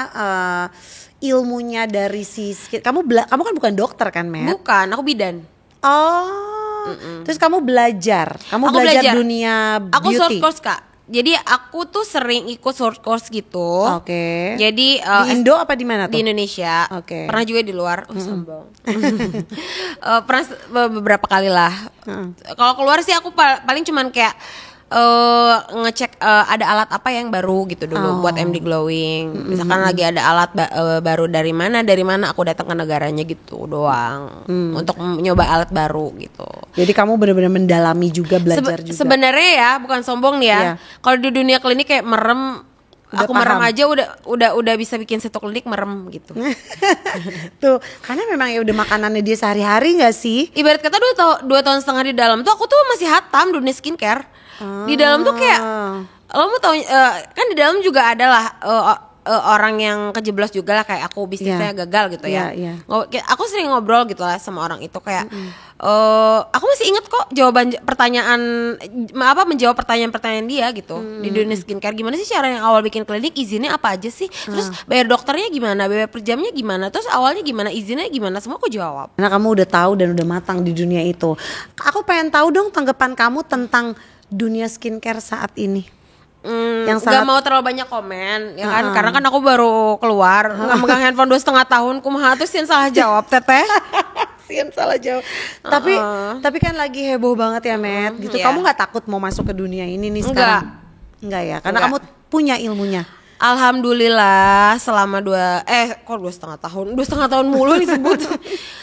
ilmunya dari si skin. Kamu kan bukan dokter kan, Matt? Bukan, aku bidan. Oh. Terus kamu belajar. Kamu Aku belajar dunia Aku short beauty. course, Kak. Jadi aku tuh sering ikut short course gitu. Oke. Jadi Di Indo apa di mana tuh? di Indonesia. Oke. Pernah juga di luar. Sombong. Pernah beberapa kali lah. Kalau keluar sih aku paling cuman kayak ngecek ada alat apa yang baru gitu dulu buat MD Glowing. Misalkan lagi ada alat baru dari mana aku datang ke negaranya gitu doang untuk nyoba alat baru gitu. Jadi kamu benar-benar mendalami juga, belajar juga. Sebenarnya ya bukan sombong nih ya. Iya. Kalau di dunia klinik kayak merem, Udah aku merem paham. aja udah bisa bikin satu klinik merem gitu. Tuh, karena memang ya udah makanannya dia sehari-hari nggak sih? Ibarat kata 2 tahun setengah di dalam tuh aku tuh masih hatam dunia skincare. Di dalam tuh kayak lo mau tau kan di dalam juga ada lah orang yang kejeblos juga lah kayak aku bisnisnya gagal gitu ya. Iya. Aku sering ngobrol gitu lah sama orang itu kayak aku masih inget kok menjawab pertanyaan-pertanyaan dia gitu di dunia skincare. Gimana sih cara yang awal bikin klinik, izinnya apa aja sih? Terus bayar dokternya gimana, bayar per jamnya gimana, terus awalnya gimana, izinnya gimana, semua aku jawab. Karena kamu udah tahu dan udah matang di dunia itu. Aku pengen tahu dong tanggapan kamu tentang dunia skincare saat ini. Yang Gak mau terlalu banyak komen ya kan, karena kan aku baru keluar nggak megang handphone 2,5 tahun, kumaha tuh sih salah jawab teteh. Sian salah jawab. Tapi kan lagi heboh banget ya, Matt. Gitu. Iya. Kamu nggak takut mau masuk ke dunia ini nih sekarang? Enggak ya, karena kamu punya ilmunya. Alhamdulillah selama 2,5 tahun mulu disebut.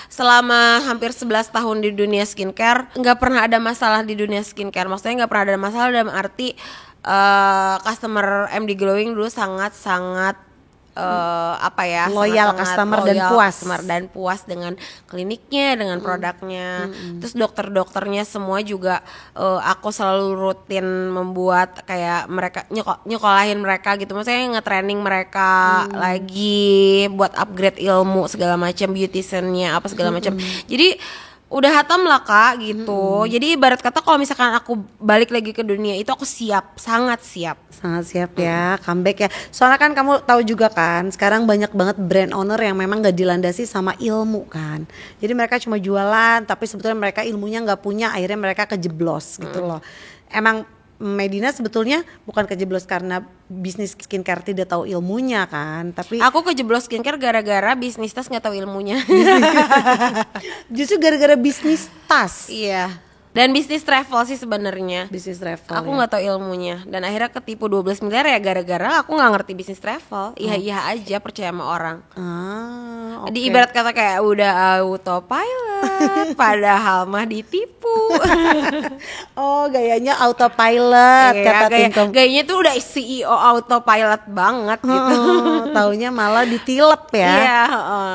Selama hampir 11 tahun di dunia skincare nggak pernah ada masalah di dunia skincare. Maksudnya nggak pernah ada masalah dalam arti customer MD Glowing dulu sangat Loyal customer dan puas dengan kliniknya, dengan produknya. Terus dokter-dokternya semua juga aku selalu rutin membuat kayak mereka nyekolahin mereka gitu. Maksudnya nge-training mereka lagi buat upgrade ilmu segala macam, beauticiannya apa segala macam. Jadi udah hatam lah Kak gitu. Jadi ibarat kata kalau misalkan aku balik lagi ke dunia itu aku siap, sangat siap. Sangat siap ya, comeback ya. Soalnya kan kamu tahu juga kan, sekarang banyak banget brand owner yang memang gak dilandasi sama ilmu kan. Jadi mereka cuma jualan, tapi sebetulnya mereka ilmunya gak punya, akhirnya mereka kejeblos gitu loh. Emang Medina sebetulnya bukan kejeblos karena bisnis skincare tidak tahu ilmunya kan, tapi Aku kejeblos skincare gara-gara bisnis tas nggak tahu ilmunya. justru gara-gara bisnis tas. Iya. Dan bisnis travel sih sebenarnya. Bisnis travel. Aku nggak tahu ilmunya dan akhirnya ketipu 12 miliar ya gara-gara aku nggak ngerti bisnis travel. Iya aja percaya sama orang. Oke. Di ibarat kata kayak udah autopilot padahal mah ditipu. Oh, gayanya autopilot kata Tingkong. Gayanya tuh udah CEO autopilot banget gitu. Taunya malah ditilep ya. Iya,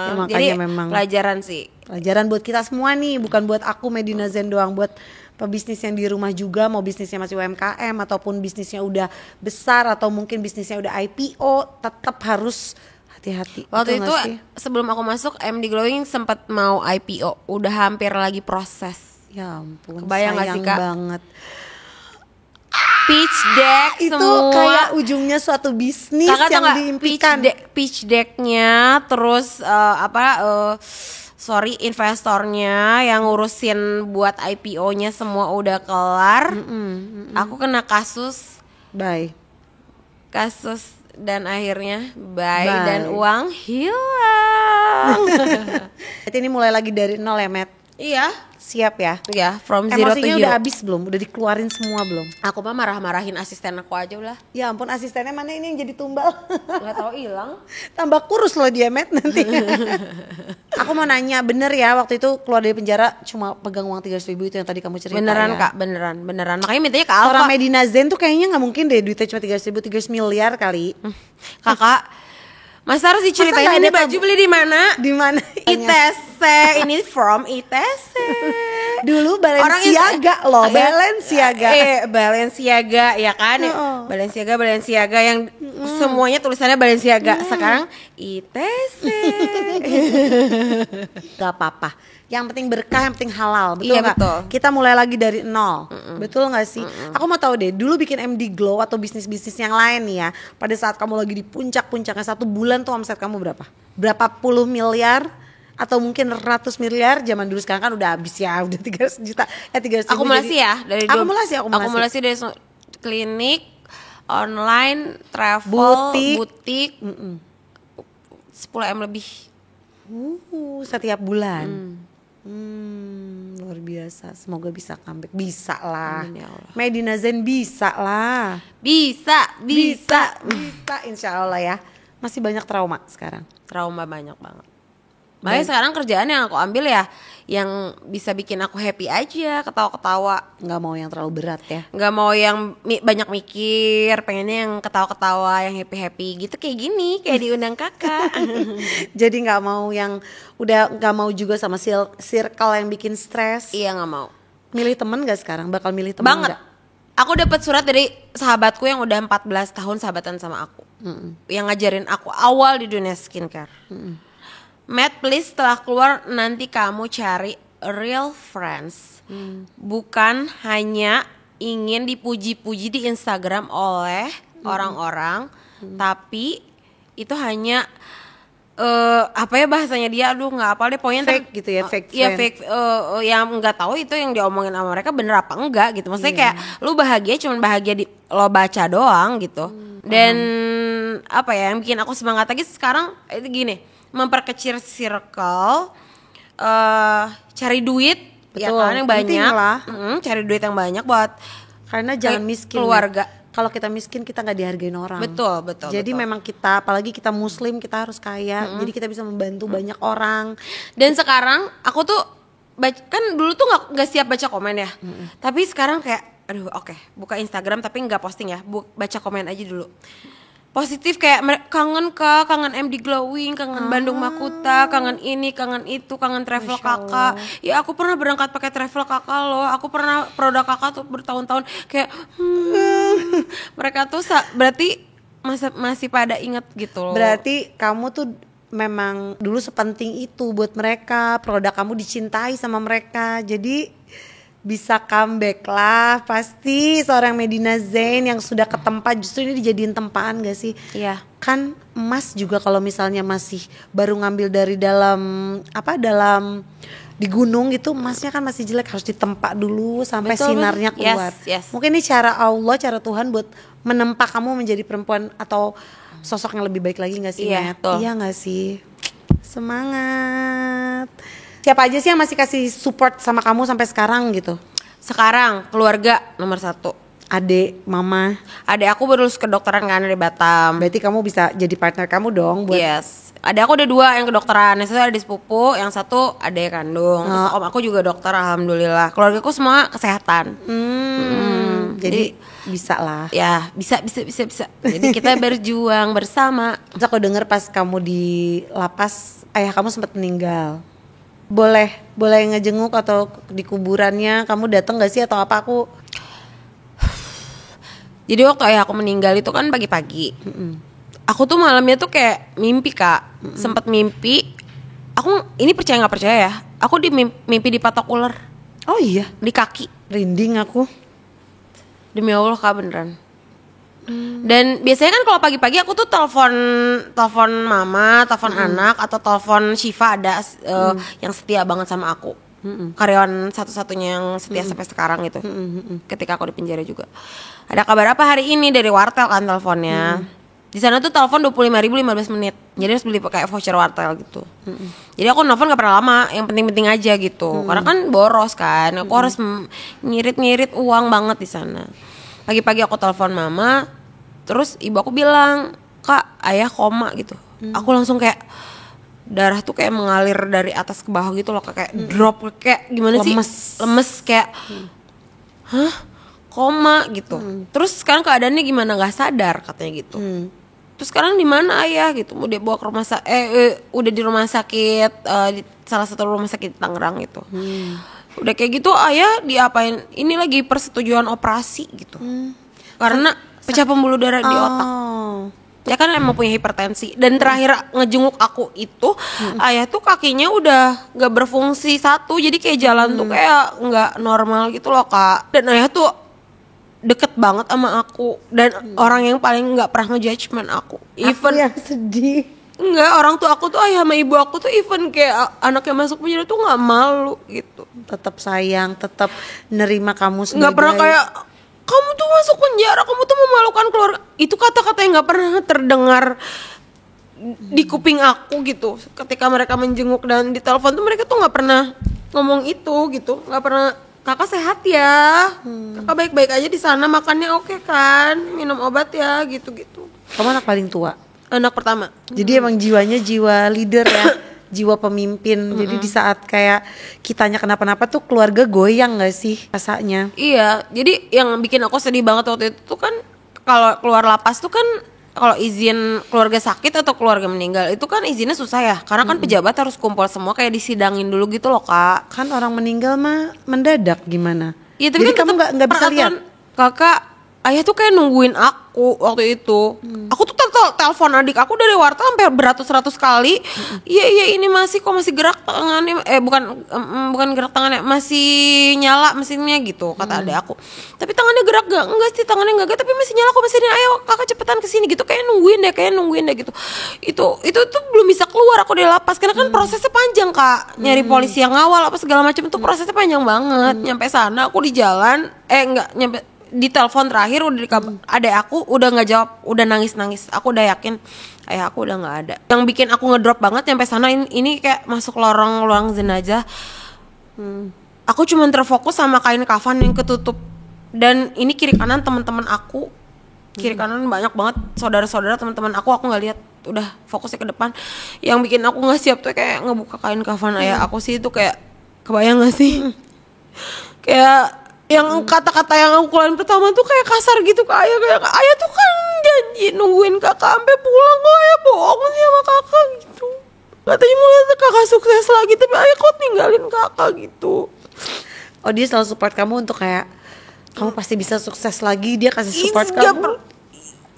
Ya, makanya jadi memang pelajaran sih. pelajaran buat kita semua nih, bukan buat aku Medina Zen doang, buat pebisnis yang di rumah juga, mau bisnisnya masih UMKM ataupun bisnisnya udah besar atau mungkin bisnisnya udah IPO, tetap harus hati-hati. Waktu Betul itu nggak sih? sebelum aku masuk MD Glowing sempat mau IPO, udah hampir lagi proses. Ya ampun, Kebayang nggak sayang sih, Kak? banget. pitch deck Itu semua. kayak ujungnya suatu bisnis Kakak yang tau gak diimpikan. pitch decknya, terus investornya yang ngurusin buat IPO-nya semua udah kelar. Aku kena kasus dan akhirnya bye. Dan uang hilang. Berarti ini mulai lagi dari nol ya, Matt? Iya. Siap ya? Iya, from zero to Emosinya hero. udah habis belum? Udah dikeluarin semua belum? Aku mah marah-marahin asisten aku aja udah. Ya ampun, asistennya mana ini yang jadi tumbal? Nggak tahu hilang. Tambah kurus loh dia, Matt, nanti. Aku mau nanya, bener ya waktu itu keluar dari penjara cuma pegang uang 300.000 itu yang tadi kamu cerita? Beneran ya? Kak, beneran. Makanya mintanya ke Alfa. Seorang Medina Zain tuh kayaknya nggak mungkin deh duitnya cuma 300.000, 300 miliar kali. Kakak, Mas harus diceritain Masa nggak ini ada baju beli di mana? Di mana? ITC, ini from ITC. Dulu Balenciaga loh, Balenciaga. Balenciaga ya kan? Balenciaga yang semuanya tulisannya Balenciaga. Sekarang ITC. Gak apa-apa. Yang penting berkah, yang penting halal, betul Iya, nggak? betul. Kita mulai lagi dari nol, betul nggak sih? Aku mau tahu deh, dulu bikin MD Glow atau bisnis-bisnis yang lain nih ya, pada saat kamu lagi di puncak-puncaknya, 1 bulan tuh omset kamu berapa? Berapa puluh miliar? Atau mungkin ratus miliar? Zaman dulu, sekarang kan udah habis ya, udah 300 juta, 300 ribu. Akumulasi ya dari akumulasi dari klinik, online, travel, butik 10M lebih. Setiap bulan. Luar biasa. Semoga bisa comeback. Bisa lah. Amin, ya Allah. Medina Zain bisa lah. Bisa. Insya Allah ya. Masih banyak trauma sekarang. Trauma banyak banget. Makanya sekarang kerjaan yang aku ambil ya yang bisa bikin aku happy aja, ketawa-ketawa. Nggak mau yang terlalu berat ya. Nggak mau yang banyak mikir, pengennya yang ketawa-ketawa, yang happy-happy gitu, kayak gini, kayak diundang kakak. Jadi nggak mau yang udah nggak mau juga sama circle yang bikin stres. Iya, nggak mau. Milih temen nggak sekarang? Bakal milih temen Banget. nggak? Aku dapat surat dari sahabatku yang udah 14 tahun sahabatan sama aku. Yang ngajarin aku awal di dunia skincare. Matt, please setelah keluar nanti kamu cari real friends. Bukan hanya ingin dipuji-puji di Instagram oleh orang-orang, tapi itu hanya apa ya bahasanya dia, aduh nggak apal deh, pokoknya Fake gitu ya, fake Iya, friend. fake, yang nggak tahu itu yang diomongin sama mereka bener apa enggak gitu. Maksudnya kayak lu bahagia cuman bahagia di lo baca doang gitu. Dan apa ya yang bikin aku semangat lagi sekarang itu gini, memperkecil circle, cari duit. Ya Betul, kan yang penting banyak lah. cari duit yang banyak buat Karena jangan kayak miskin keluarga. Kalau kita miskin kita nggak dihargain orang. Betul. Jadi memang kita, apalagi kita muslim, kita harus kaya. Jadi kita bisa membantu banyak orang. Dan sekarang aku tuh kan dulu tuh nggak siap baca komen ya. Tapi sekarang kayak aduh oke, buka Instagram tapi nggak posting ya, baca komen aja dulu. Positif kayak kangen Kak, kangen MD Glowing, kangen Bandung Makuta, kangen ini, kangen itu, kangen travel kakak. Ya aku pernah berangkat pakai travel kakak loh. Aku pernah produk kakak tuh bertahun-tahun kayak mereka tuh berarti masih pada inget gitu loh. Berarti kamu tuh memang dulu sepenting itu buat mereka, produk kamu dicintai sama mereka. Jadi bisa comeback lah pasti seorang Medina Zain yang sudah ketempa. Justru ini dijadiin tempaan gak sih? Iya. Kan emas juga kalau misalnya masih baru ngambil dari dalam di gunung gitu, emasnya kan masih jelek, harus ditempa dulu sampai Betul, sinarnya keluar. Yes. Mungkin ini cara Allah, cara Tuhan buat menempa kamu menjadi perempuan atau sosok yang lebih baik lagi gak sih? Iya, Matt? Iya gak sih? Semangat. Siapa aja sih yang masih kasih support sama kamu sampai sekarang gitu? Sekarang keluarga nomor 1. Adek, mama. Adek aku lulus kedokteran kan dari Batam. Berarti kamu bisa jadi partner kamu dong buat. Yes. Adek aku ada 2 yang kedokteran. Yang satu adik sepupu, yang satu adek kandung. Terus om aku juga dokter, alhamdulillah. Keluarga aku semua kesehatan. Jadi bisa lah. Ya bisa. Jadi kita berjuang bersama. Terus aku denger pas kamu di lapas, ayah kamu sempat meninggal. Boleh ngejenguk atau di kuburannya kamu datang gak sih atau apa? Jadi waktu ayah aku meninggal itu kan pagi-pagi. Aku tuh malamnya tuh kayak mimpi Kak. Sempat mimpi. Aku ini percaya nggak percaya ya. Aku mimpi dipatok ular Oh iya, di kaki. rinding aku. Demi Allah Kak, beneran. Dan biasanya kan kalau pagi-pagi aku tuh telepon mama, telepon anak, atau telepon Syifa ada yang setia banget sama aku. Karyawan satu-satunya yang setia sampai sekarang itu. Ketika aku di penjara juga. Ada kabar apa hari ini, dari wartel kan teleponnya. Di sana tuh telepon 25.000 15 menit. Jadi harus beli kayak voucher wartel gitu. Jadi aku nelfon gak pernah lama, yang penting-penting aja gitu. Karena kan boros kan. Aku harus ngirit-ngirit uang banget di sana. Pagi-pagi aku telepon mama, terus ibu aku bilang, "Kak, ayah koma," gitu. Aku langsung kayak darah tuh kayak mengalir dari atas ke bawah gitu loh, kayak drop, kayak gimana sih? Lemes kayak hah? Koma gitu. Terus sekarang keadaannya gimana? Gak sadar katanya gitu. Terus sekarang di mana ayah gitu? Udah bawa ke rumah udah di rumah sakit, di salah satu rumah sakit di Tangerang gitu. Udah kayak gitu ayah diapain? Ini lagi persetujuan operasi gitu. Karena pecah pembuluh darah di otak. Ya kan emang punya hipertensi. Dan terakhir ngejenguk aku itu ayah tuh kakinya udah gak berfungsi satu. Jadi kayak jalan tuh kayak gak normal gitu loh Kak. Dan ayah tuh deket banget sama aku. Dan orang yang paling gak pernah ngejudgement aku. Even Aku yang sedih. Enggak, orang tua aku tuh, ayah sama ibu aku tuh even kayak anaknya masuk penjara tuh gak malu gitu. Tetap sayang, tetap nerima kamu sebagai. Gak pernah kayak kamu tuh masuk penjara, kamu tuh memalukan keluarga. Itu kata-kata yang gak pernah terdengar di kuping aku gitu. Ketika mereka menjenguk dan di telepon tuh mereka tuh gak pernah ngomong itu gitu. Gak pernah, "Kakak sehat ya, kakak baik-baik aja di sana, makannya oke kan, minum obat ya," gitu-gitu. Kamu anak paling tua. Anak pertama. Jadi emang jiwanya jiwa leader ya. Jiwa pemimpin. Jadi di saat kayak kitanya kenapa-napa tuh keluarga goyang gak sih rasanya? Iya, jadi yang bikin aku sedih banget waktu itu tuh kan, kalau keluar lapas tuh kan, kalau izin keluarga sakit atau keluarga meninggal itu kan izinnya susah ya. Karena kan pejabat harus kumpul semua kayak disidangin dulu gitu loh Kak. Kan orang meninggal mah mendadak gimana? Iya, tapi jadi kan kamu nggak bisa lihat. Kakak, ayah tuh kayak nungguin aku waktu itu. Aku tuh telepon adik aku dari wartel sampai beratus-ratus kali. Iya ini masih gerak tangannya, bukan gerak tangannya, masih nyala mesinnya gitu kata adik aku. Tapi tangannya gerak gak? Enggak sih, tangannya enggak, tapi masih nyala kok mesinnya. Ayo kakak cepetan kesini gitu, kayak nungguin deh gitu. Itu tuh belum bisa keluar aku dari lapas karena kan prosesnya panjang Kak. Nyari polisi yang ngawal apa segala macam itu prosesnya panjang banget. Nyampe sana aku di jalan, nyampe di telepon terakhir udah adek aku udah nggak jawab, udah nangis. Aku udah yakin ayah aku udah nggak ada. Yang bikin aku ngedrop banget nyampe sana, ini kayak masuk lorong jenazah. Aku cuma terfokus sama kain kafan yang ketutup. Dan ini kiri kanan teman-teman aku, kiri kanan banyak banget saudara-saudara teman-teman aku nggak lihat. Udah fokusnya ke depan. Yang bikin aku nggak siap tuh kayak ngebuka kain kafan ayah aku sih, itu kayak kebayang nggak sih? Kayak yang kata-kata yang aku keluarin pertama tuh kayak kasar gitu ke ayah, kayak ayah tuh kan janji nungguin kakak sampai pulang, kok ayah bohong sih sama kakak gitu. Katanya mulai kakak sukses lagi, tapi ayah kok ninggalin kakak gitu. Oh, dia selalu support kamu untuk kayak kamu pasti bisa sukses lagi, dia kasih support kamu.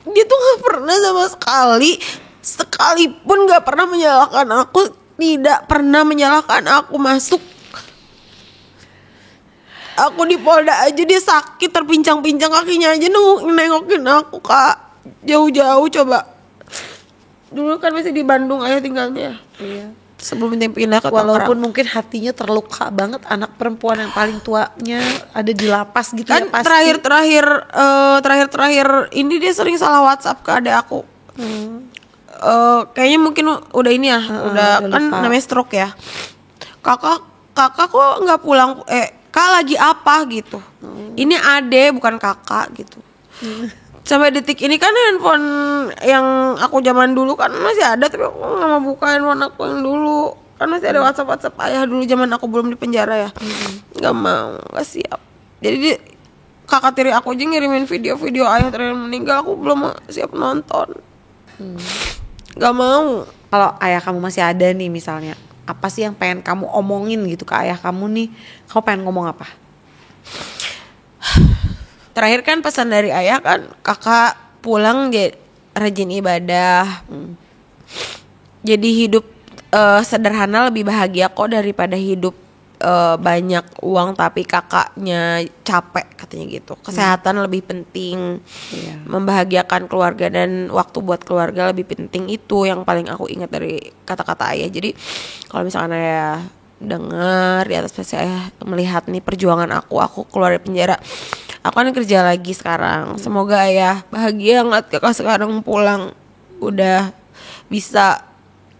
Dia tuh gak pernah sama sekali, sekalipun gak pernah menyalahkan aku, tidak pernah menyalahkan aku masuk. Aku di Polda aja dia sakit terpincang-pincang kakinya aja nengokin aku Kak, jauh-jauh coba. Dulu kan masih di Bandung ayah tinggalnya. Iya. Sebelum pindah ke Tangerang. Walaupun mungkin hatinya terluka banget, anak perempuan yang paling tuanya ada di lapas gitu kan ya pasti. Terakhir ini dia sering salah WhatsApp ke adek aku. Kayaknya mungkin udah ini ya, udah kan lupa. Namanya stroke ya. Kakak kok nggak pulang? Kak lagi apa gitu? Ini ade bukan kakak gitu. Sampai detik ini kan handphone yang aku zaman dulu kan masih ada, tapi aku nggak mau buka handphone aku yang dulu. Kan masih ada WhatsApp ayah dulu zaman aku belum di penjara ya. Nggak mau, nggak siap. Jadi kakak tiri aku aja ngirimin video-video ayah terakhir meninggal, aku belum siap nonton. Nggak mau. Kalau ayah kamu masih ada nih misalnya, apa sih yang pengen kamu omongin gitu ke ayah kamu nih? Kamu pengen ngomong apa? Terakhir kan pesan dari ayah kan, kakak pulang dia rajin ibadah. Jadi hidup sederhana lebih bahagia kok daripada hidup banyak uang tapi kakaknya capek katanya gitu. Kesehatan lebih penting, membahagiakan keluarga dan waktu buat keluarga lebih penting, itu yang paling aku ingat dari kata-kata ayah. Jadi kalau misalkan ayah dengar di atas pasti ayah melihat nih perjuangan aku keluar dari penjara, aku kan kerja lagi sekarang. Semoga ayah bahagia ngeliat kakak sekarang pulang udah bisa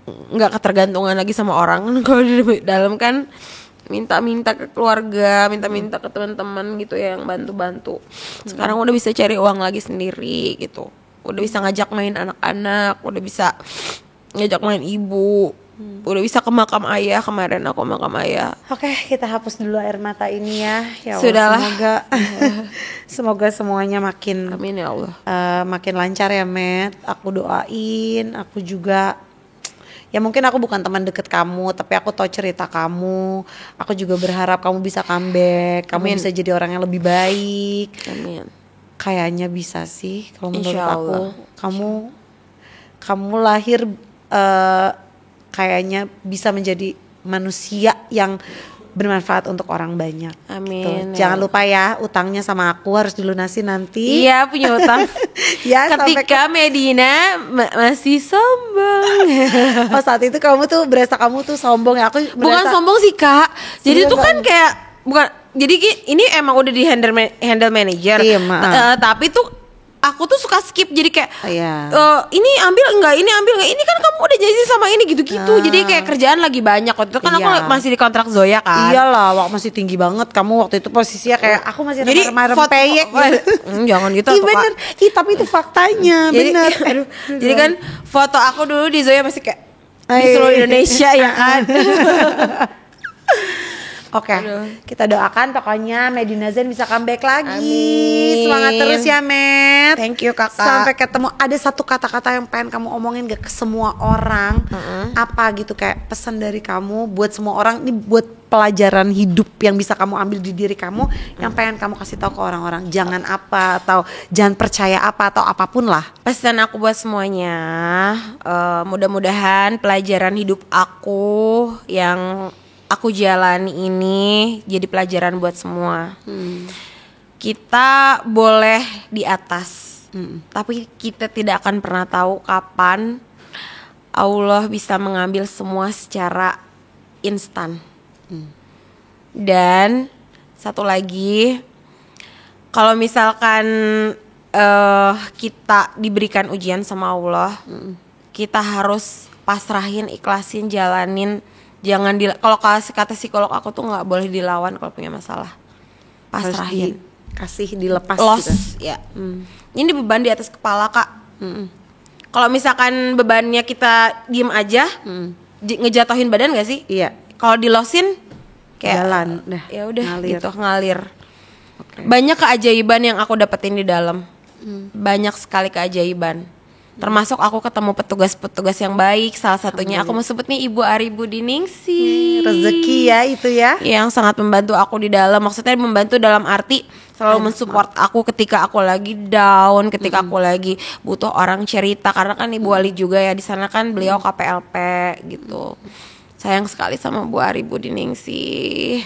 nggak ketergantungan lagi sama orang. Kalau di dalam kan minta-minta ke keluarga, minta-minta ke teman-teman gitu ya yang bantu-bantu. Sekarang udah bisa cari uang lagi sendiri gitu. Udah bisa ngajak main anak-anak, udah bisa ngajak main ibu. Udah bisa ke makam ayah, kemarin aku makam ayah. Oke, kita hapus dulu air mata ini ya. Ya Allah, Sudahlah. semoga semuanya makin Amin ya Allah. Makin lancar ya, Matt. Aku doain, aku juga. Ya mungkin aku bukan teman deket kamu, tapi aku tahu cerita kamu. Aku juga berharap kamu bisa comeback, kamu bisa jadi orang yang lebih baik. Amin. Kayaknya bisa sih kalau menurut Insya aku. Allah. Kamu lahir kayaknya bisa menjadi manusia yang bermanfaat untuk orang banyak. Amin. Jangan lupa ya, utangnya sama aku harus dilunasi nanti. Iya, punya utang. Ya, ketika Medina masih sombong. Oh, saat itu kamu tuh berasa kamu tuh sombong ya. Aku Bukan merasa, sombong sih Kak. Jadi Sebenarnya tuh kan kayak bukan. Jadi ini emang udah di handle manager. Iya, maaf. Tapi tuh aku tuh suka skip, jadi kayak Iya. ini ambil enggak, ini ambil enggak, ini kan kamu udah janji sama ini gitu-gitu. Jadi kayak kerjaan lagi banyak. Waktu itu kan aku Iya. masih di kontrak Zoya kan. Iyalah, waktu masih tinggi banget kamu waktu itu posisinya kayak aku masih Jadi remar-remar foto peyek gitu. Jangan gitu Ih tuh, bener, Kak. ih tapi itu faktanya, bener. Aduh, jadi kan foto aku dulu di Zoya masih kayak di Ay. seluruh Indonesia ya kan. Oke, kita doakan pokoknya Medina Zain bisa comeback lagi. Amin. Semangat terus ya, Met. Thank you, Kakak. Sampai ketemu. Ada satu kata-kata yang pengen kamu omongin gak ke semua orang? Apa gitu, kayak pesan dari kamu buat semua orang, ini buat pelajaran hidup yang bisa kamu ambil di diri kamu, yang pengen kamu kasih tahu ke orang-orang. Jangan apa, atau jangan percaya apa, atau apapun lah. Pesan aku buat semuanya, mudah-mudahan pelajaran hidup aku yang aku jalani ini jadi pelajaran buat semua. Kita boleh di atas, tapi kita tidak akan pernah tahu kapan Allah bisa mengambil semua secara instan. Dan satu lagi, kalau misalkan kita diberikan ujian sama Allah, kita harus pasrahin, ikhlasin, jalanin. Jangan kalau kata psikolog aku tuh nggak boleh dilawan kalau punya masalah. Pasrahin, kasih dilepas loss gitu. ya. Ini beban di atas kepala Kak. Kalau misalkan bebannya kita diem aja, ngejatohin badan nggak sih? Iya. Kalau dilosin kayak Jalan, dah, ya udah ngalir. gitu ngalir. Banyak keajaiban yang aku dapetin di dalam. Banyak sekali keajaiban. Termasuk aku ketemu petugas-petugas yang baik. Salah satunya aku mau sebut nih Ibu Ari Budiningsih. Rezeki ya itu ya. Yang sangat membantu aku di dalam. Maksudnya membantu dalam arti selalu mensupport aku ketika aku lagi down, ketika aku lagi butuh orang cerita. Karena kan Ibu Ali juga ya, di sana kan beliau KPLP gitu. Sayang sekali sama Bu Ari Budiningsih.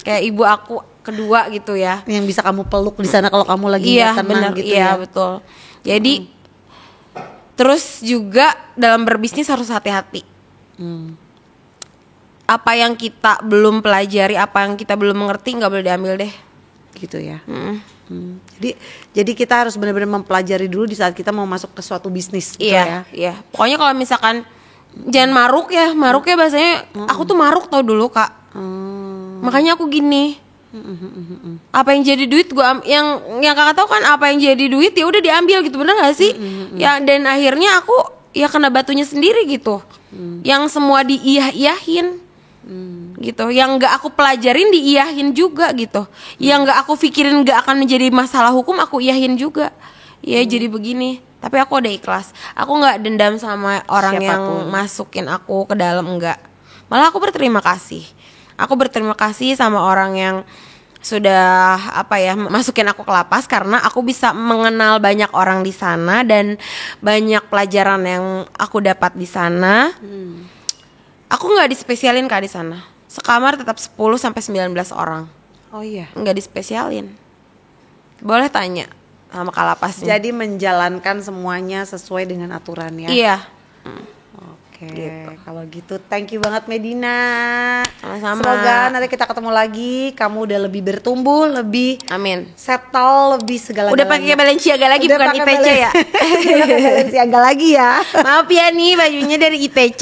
Kayak ibu aku kedua gitu ya. Yang bisa kamu peluk di sana kalau kamu lagi Iya nggak tenang benar, gitu iya ya. betul. Jadi terus juga dalam berbisnis harus hati-hati. Apa yang kita belum pelajari, apa yang kita belum mengerti, nggak boleh diambil deh. Gitu ya. Jadi kita harus benar-benar mempelajari dulu di saat kita mau masuk ke suatu bisnis gitu ya. Iya. Pokoknya kalau misalkan jangan maruk ya bahasanya. Aku tuh maruk tau dulu Kak. Makanya aku gini. Apa yang jadi duit yang Kakak tahu kan, apa yang jadi duit ya udah diambil gitu, bener nggak sih? Ya dan akhirnya aku ya kena batunya sendiri gitu. Yang semua diiyah-iyahin. Gitu, yang nggak aku pelajarin diiyahin juga gitu, yang nggak aku pikirin nggak akan menjadi masalah hukum aku iyahin juga, ya jadi begini. Tapi aku udah ikhlas, aku nggak dendam sama orang yang masukin aku ke dalam, enggak, malah aku berterima kasih. Aku berterima kasih sama orang yang sudah masukin aku ke lapas, karena aku bisa mengenal banyak orang di sana dan banyak pelajaran yang aku dapat di sana. Aku nggak dispesialin Kak di sana. sekamar tetap 10 sampai 19 orang. Oh iya. Nggak dispesialin. Boleh tanya sama kalapasnya. Jadi menjalankan semuanya sesuai dengan aturan ya. Iya. Oke, Gitu. kalau gitu thank you banget Medina. Sama-sama. Semoga nanti kita ketemu lagi, kamu udah lebih bertumbuh, lebih Amin. settle, lebih segala-galanya. Udah pakai Balenciaga lagi, Udah bukan pakai IPC ya. Udah pakai Balenciaga lagi ya. Maaf ya nih, bajunya dari IPC.